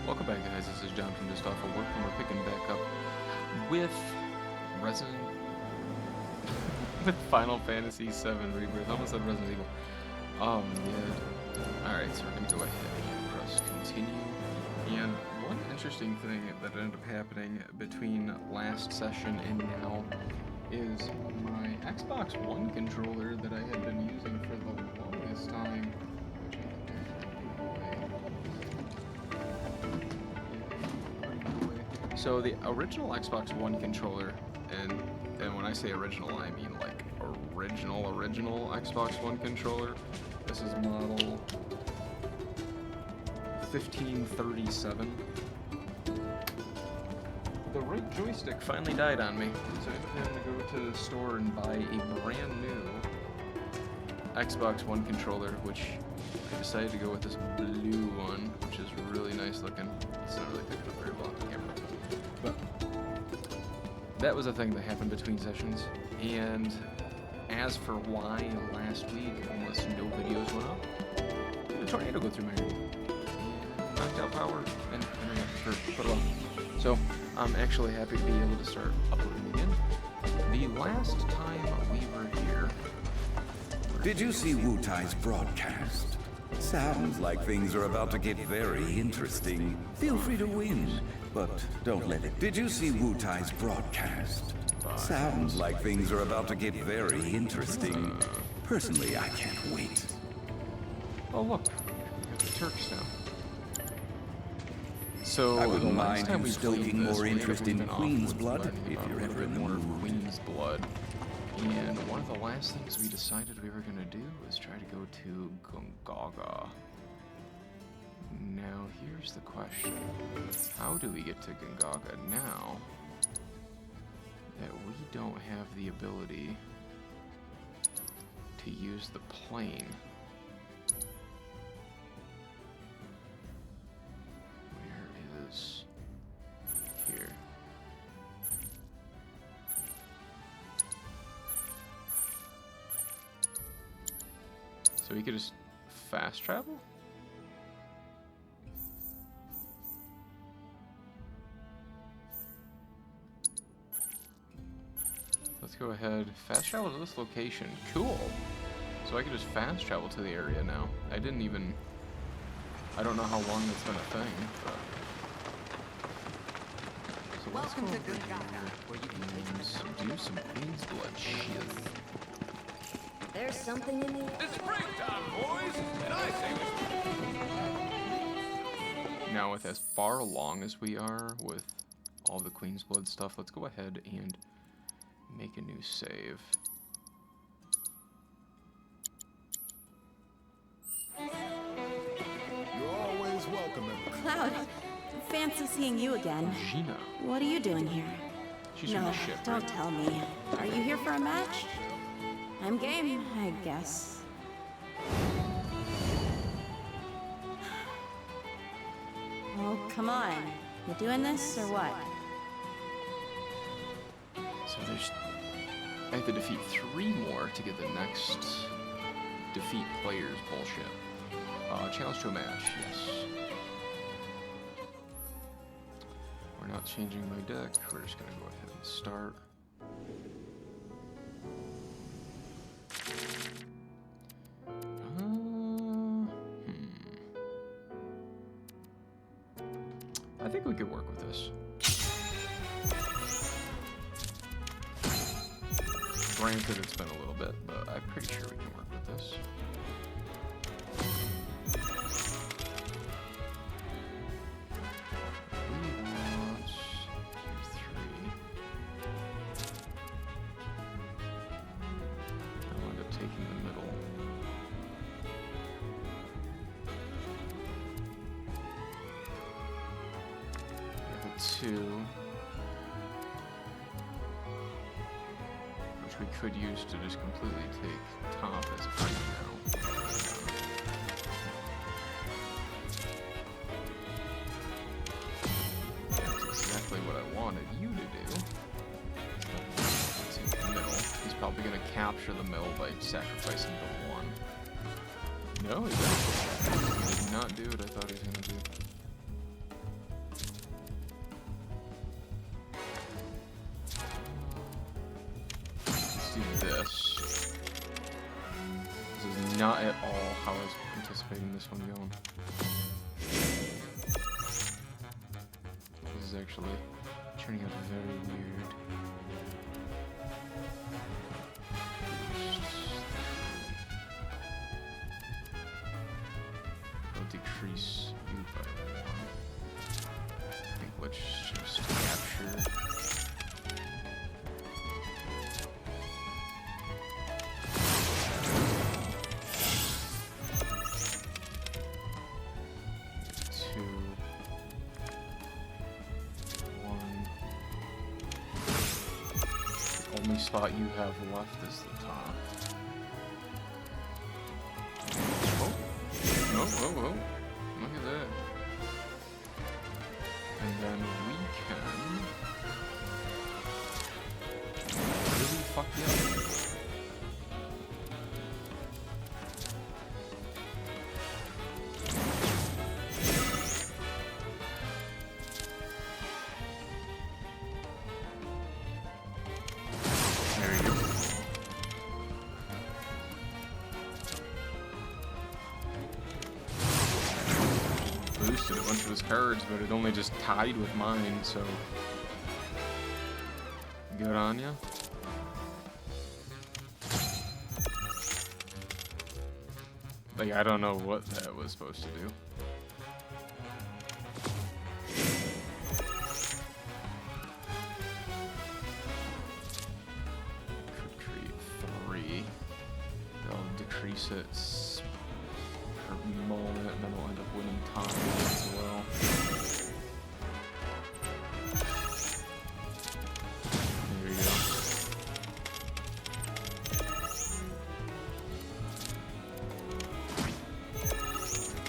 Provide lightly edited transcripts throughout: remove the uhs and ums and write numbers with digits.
Welcome back, guys. This is John from Just Off of Work, and we're picking back up with with Final Fantasy VII Rebirth. I almost said Resident Evil. Yeah. Alright, so we're going to go ahead and press continue. And one interesting thing that ended up happening between last session and now is my Xbox One controller that I had been using for the longest time. So the original Xbox One controller, and when I say original, I mean like original Xbox One controller. This is model 1537. The right joystick finally died on me, so I ended up having to go to the store and buy a brand new Xbox One controller, which I decided to go with this blue one, which is really nice looking. It's not really picking up very well on the camera. But that was a thing that happened between sessions, and as for why last week almost no videos went up, a tornado go through my area, knocked out power and internet for quite a while. So I'm actually happy to be able to start uploading again. The last time we were here... Did you see Wutai's broadcast? Sounds like things are about to get very interesting. Feel free to win, but don't let it. Did you see Wutai's broadcast? Sounds like things are about to get very interesting. Personally, I can't wait. Oh look, the Turks now. So I wouldn't mind time you we stoking played more this, interest in Queen's blood if about you're ever in the more mood. Queen's blood. And one of the last things we decided we were going to do was try to go to Gongaga. Now, here's the question. How do we get to Gongaga now that we don't have the ability to use the plane? Where is... here. So we could just fast travel? Let's go ahead, fast travel to this location. Cool! So I could just fast travel to the area now. I don't know how long that's been a thing, but... So let's go over here and do some Queen's blood shit. There's something in the air. It's break time, boys, and I say Now, with as far along as we are with all the Queen's blood stuff, let's go ahead and make a new save. you're always welcome. Cloud, fancy seeing you again. Gina. What are you doing here? She's from No, the ship, don't right? tell me. Are you here for a match? I'm game, I guess. Oh, come on. You doing this or what? So I have to defeat 3 more to get the next defeat players bullshit. Challenge to a match, yes. We're not changing my deck. We're just gonna go ahead and start. I think we could work with this. Granted, it's been a little bit, but I'm pretty sure we can work with this. We want tier 3. I wound up taking the middle. We have a 2. We could use to just completely take top as of right now. That's exactly what I wanted you to do. Let's see, the middle. He's probably going to capture the middle by sacrificing the 1. No, he didn't. He did not do what I thought he was going to do. anticipating this one going. This is actually turning out very weird. I'll decrease you by 1. I think let's just capture. Only spot you have left is the top. Oh, whoa, whoa, whoa! Look at that. And then we can really fuck you up. Boosted a bunch of his cards, but it only just tied with mine, so good on ya. Like, I don't know what that was supposed to do. Could create 3. They'll decrease it moment, and then we'll end up winning time as well. There you go.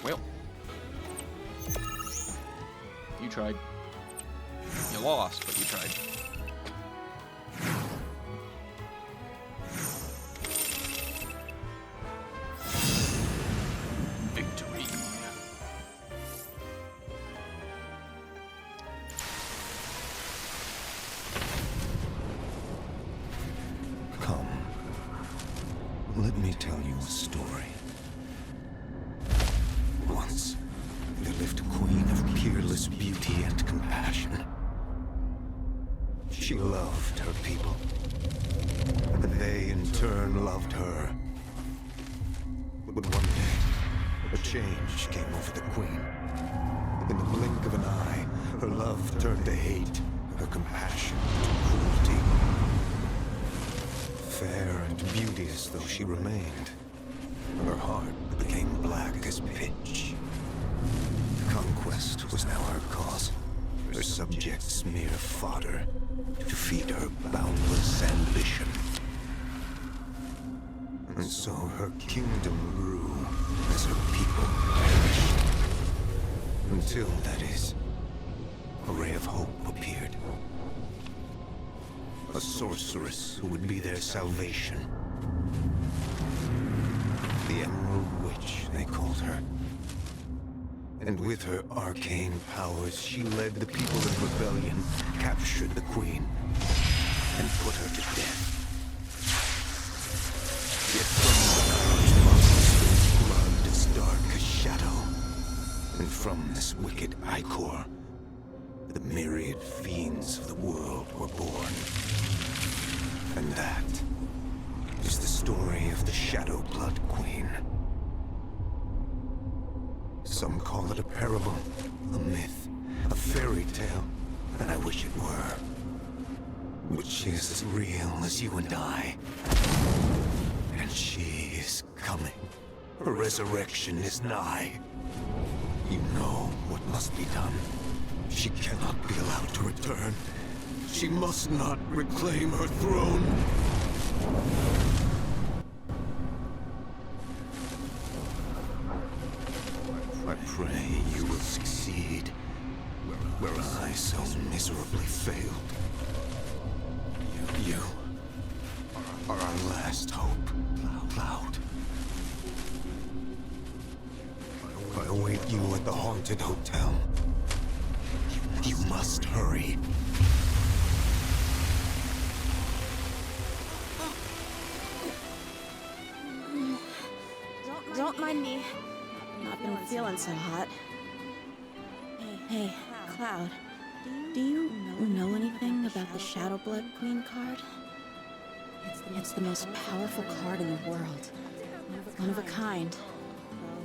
Well, you tried. You lost, but you tried. Let me tell you a story. Once, there lived a queen of peerless beauty and compassion. She loved her people, and they in turn loved her. But one day, a change came over the queen. In the blink of an eye, her love turned to hate, her compassion to cruelty. Fair and beauteous though she remained, her heart became black as pitch. Conquest was now her cause, her subjects mere fodder to feed her boundless ambition. And so her kingdom grew as her people perished. Until, that is, a ray of hope appeared. A sorceress who would be their salvation. The Emerald Witch, they called her. And with her arcane powers, she led the people in rebellion, captured the queen, and put her to death. Yet from the blood as dark as shadow. And from this wicked ichor, the myriad fiends of the world were born. And that is the story of the Shadow Blood Queen. Some call it a parable, a myth, a fairy tale, and I wish it were. But she is as real as you and I. And she is coming. Her resurrection is nigh. You know what must be done. She cannot be allowed to return. She must not reclaim her throne. I pray you will succeed where I so miserably failed. You are our last hope, Cloud. I await you at the haunted hotel. You must hurry. Don't mind me. been feeling so hot. Hey, Cloud. Do you know anything about the Shadow Blood Queen card? It's the most powerful card in the world. One of a kind.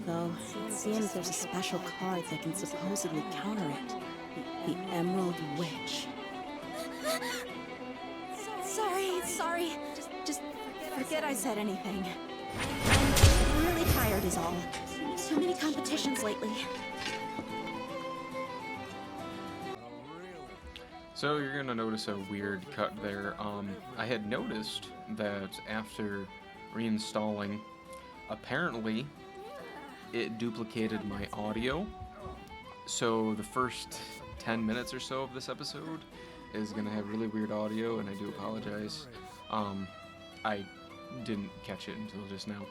Though, it seems there's a special card that can supposedly counter it. The Emerald Witch. Sorry. Just forget I said anything. I'm really tired is all. So many competitions lately. So you're gonna notice a weird cut there. I had noticed that after reinstalling, apparently it duplicated my audio. So the first 10 minutes or so of this episode is gonna have really weird audio, and I do apologize. I didn't catch it until just now.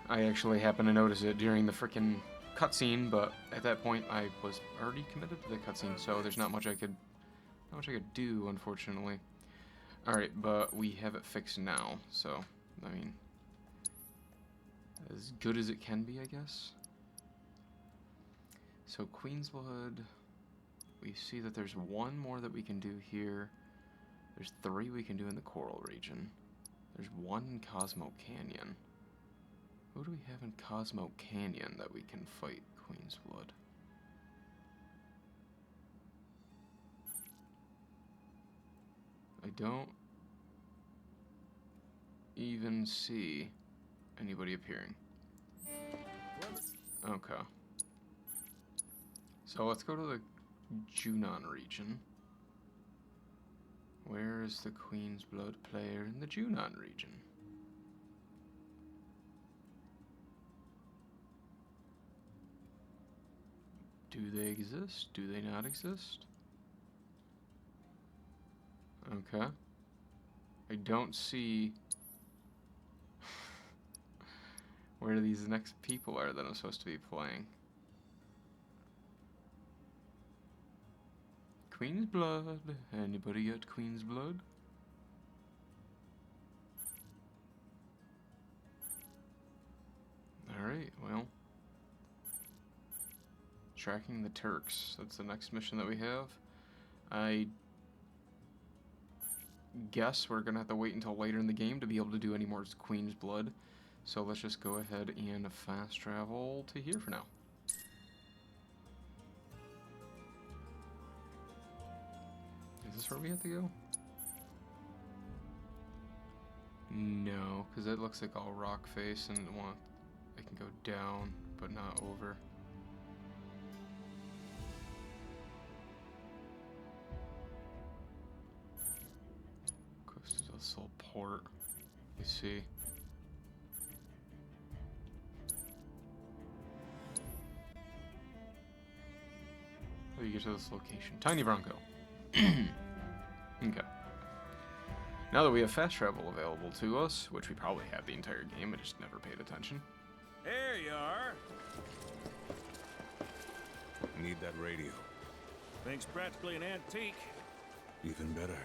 I actually happened to notice it during the frickin' cutscene, but at that point I was already committed to the cutscene, so there's not much I could do, unfortunately. Alright, but we have it fixed now, so I mean, as good as it can be, I guess. So Queen's Blood, we see that there's one more that we can do here. There's 3 we can do in the Coral region. There's 1 in Cosmo Canyon. Who do we have in Cosmo Canyon that we can fight Queen's Blood? I don't even see anybody appearing. Okay. So let's go to the Junon region. Where is the Queen's Blood player in the Junon region? Do they exist? Do they not exist? Okay. I don't see where these next people are that I'm supposed to be playing. Queen's Blood. Anybody got Queen's Blood? Alright, well. Tracking the Turks. That's the next mission that we have. I guess we're gonna have to wait until later in the game to be able to do any more Queen's Blood. So let's just go ahead and fast travel to here for now. Is this where we have to go? No, because it looks like all rock face and I can go down, but not over. Coastal Soul Port. You see. How do you get to this location? Tiny Bronco. Okay. Now that we have fast travel available to us, which we probably have the entire game, I just never paid attention. There you are. Need that radio. Thing's practically an antique. Even better.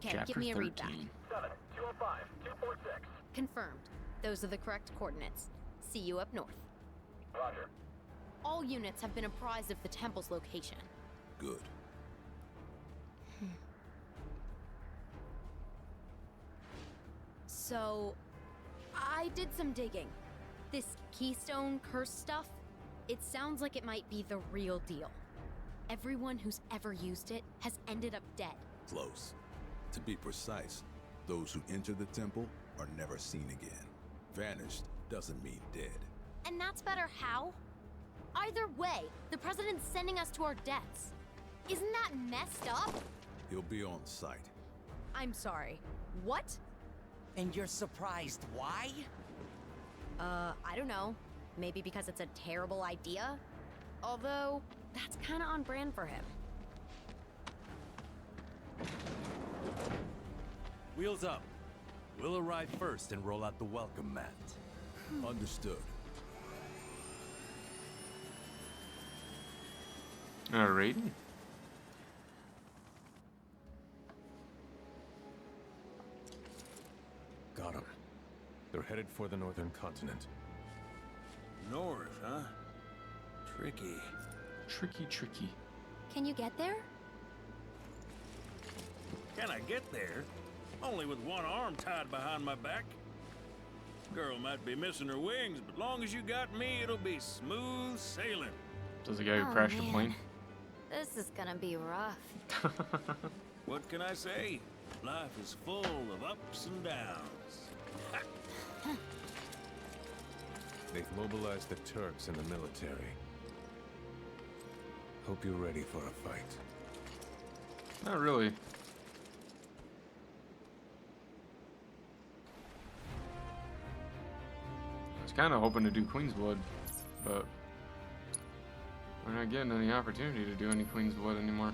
Okay, Chapter give me a 13. read back. 7, 205, 246. Confirmed. Those are the correct coordinates. See you up north. Roger. All units have been apprised of the temple's location. Good. So, I did some digging. This keystone curse stuff, it sounds like it might be the real deal. Everyone who's ever used it has ended up dead. Close. To be precise, those who enter the temple are never seen again. Vanished doesn't mean dead. And that's better how? Either way, the president's sending us to our deaths. Isn't that messed up? He'll be on site. I'm sorry. What? And you're surprised why? I don't know. Maybe because it's a terrible idea? Although, that's kinda on brand for him. Wheels up. We'll arrive first and roll out the welcome mat. Understood. Alrighty. Got them. They're headed for the northern continent. North, huh? Tricky. Tricky. Can you get there? Can I get there? Only with one arm tied behind my back. Girl might be missing her wings, but long as you got me, it'll be smooth sailing. Does the guy who Oh, crashed the man. plane? This is gonna be rough. What can I say? Life is full of ups and downs. They've mobilized the Turks and the military. Hope you're ready for a fight. Not really. I was kind of hoping to do Queen's Blood, but we're not getting any opportunity to do any Queen's Blood anymore.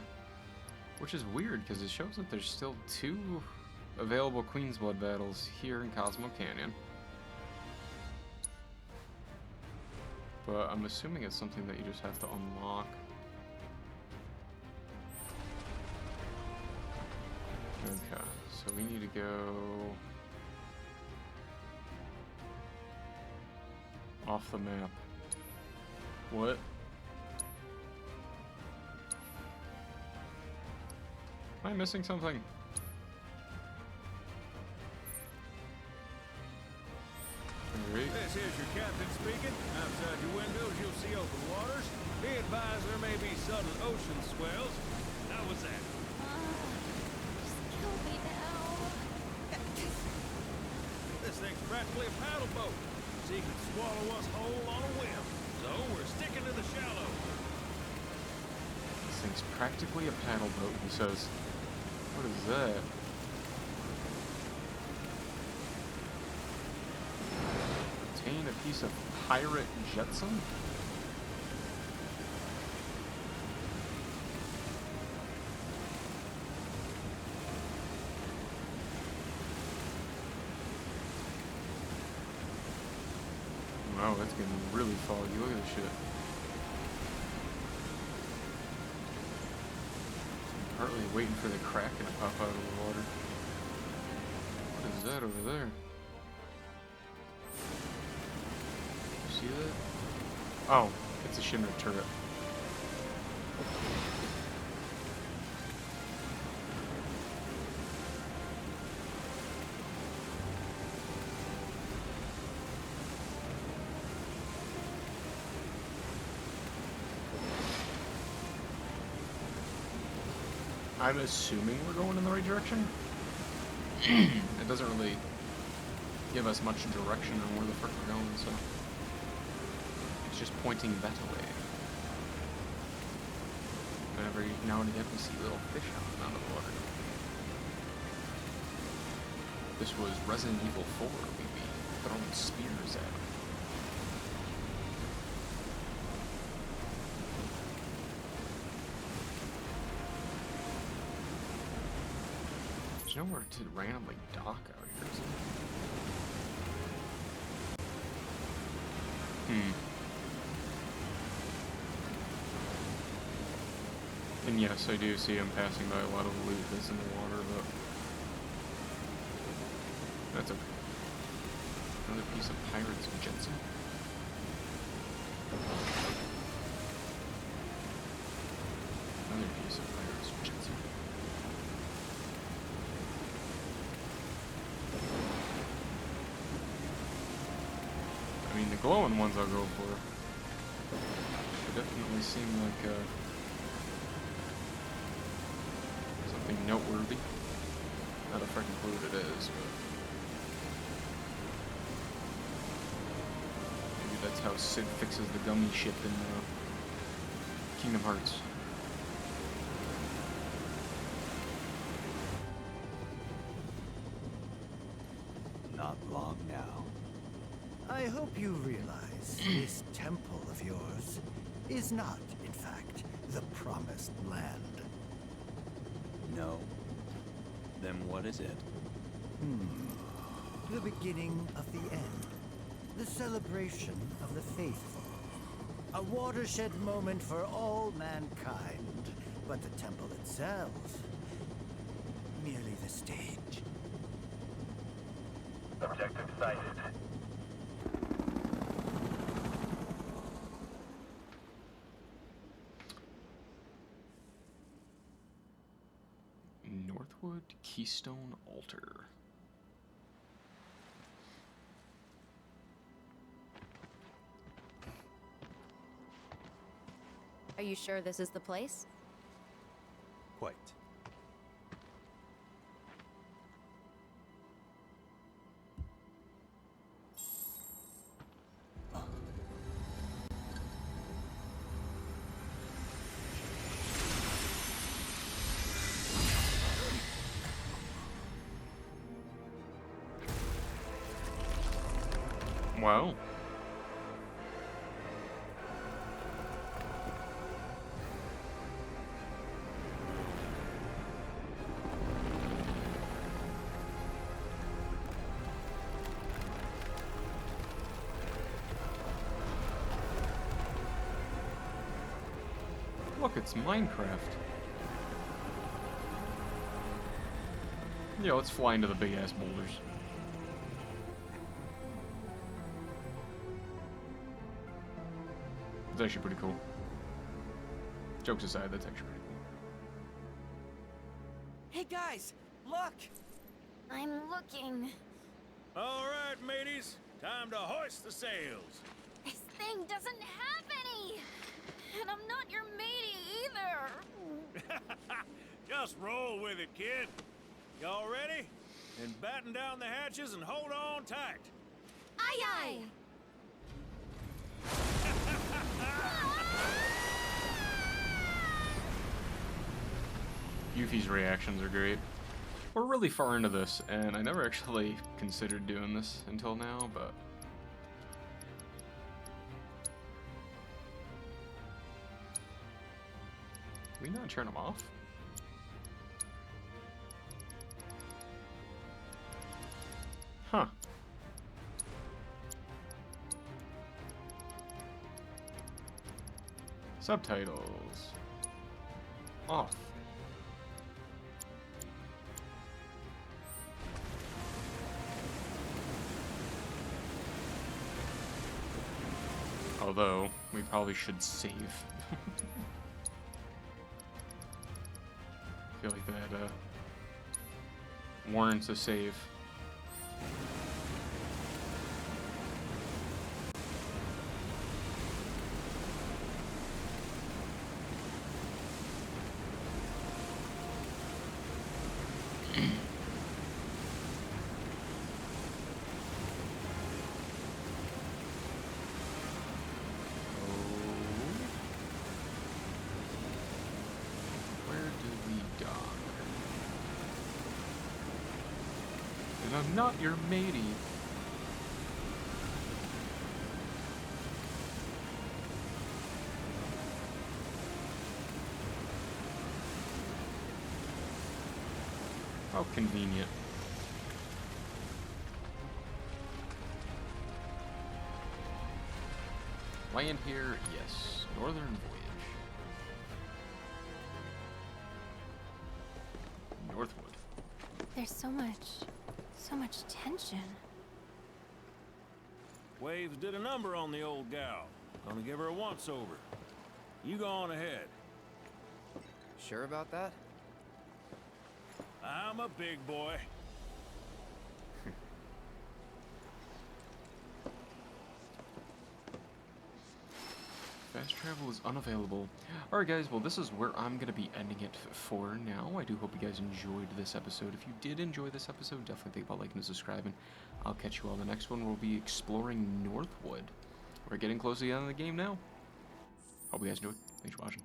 Which is weird, because it shows that there's still 2 available Queen's Blood battles here in Cosmo Canyon. But I'm assuming it's something that you just have to unlock. Okay, so we need to go off the map. What? Am I missing something? Alright. This is your captain speaking. Outside your windows, you'll see open waters. Be advised there may be sudden ocean swells. How was that? Just kill me now. This thing's practically a paddle boat. Sea can swallow us whole on a whim. So we're sticking to the shallow. This thing's practically a paddle boat, he says. What is that? Obtain a piece of pirate jetsam? Wow, that's getting really foggy. Look at this shit. I'm partly waiting for the Kraken to pop out of the water. What is that over there? You see that? Oh, it's a Shinra turret. I'm assuming we're going in the right direction. It doesn't really give us much direction on where the frick we're going, so it's just pointing that way. And every now and again we see little fish out of the water. This was Resident Evil 4. We'd be throwing spears at them. There's nowhere to randomly dock out here, is there? And yes, I do see him passing by a lot of loot that's in the water, but that's okay. Another piece of pirate's jetsam. Another piece of pirate's jetsam. I mean, the glowing ones I'll go for. They definitely seem like something noteworthy. Not a freaking clue what it is, but maybe that's how Sid fixes the gummy ship in Kingdom Hearts. Not long now. I hope you realize this temple of yours is not, in fact, the promised land. No. Then what is it? The beginning of the end. The celebration of the faithful. A watershed moment for all mankind. But the temple itself, merely the stage. Objective sighted. Northwood Keystone Altar. Are you sure this is the place? Quite. Wow. Look, it's Minecraft. Yeah, let's fly into the big ass boulders. It's actually pretty cool. Jokes aside, that's actually pretty cool. Hey guys, look! I'm looking. All right, mateys. Time to hoist the sails. This thing doesn't have any! And I'm not your matey either! Just roll with it, kid. Y'all ready? And batten down the hatches and hold on tight. Aye aye! Yuffie's reactions are great. We're really far into this, and I never actually considered doing this until now, but... Can we not turn them off? Huh. Subtitles. Off. Although, we probably should save. I feel like that warrants a save. I'm not your matey. How convenient. Land here, yes. Northern Voyage. Northwood. There's so much tension. Waves did a number on the old gal. Gonna give her a once-over. You go on ahead. Sure about that? I'm a big boy. Fast travel is unavailable. Alright guys, well this is where I'm going to be ending it for now. I do hope you guys enjoyed this episode. If you did enjoy this episode, definitely think about liking and subscribing. I'll catch you all in the next one. We'll be exploring Northwood. We're getting close to the end of the game now. Hope you guys enjoyed. Thanks for watching.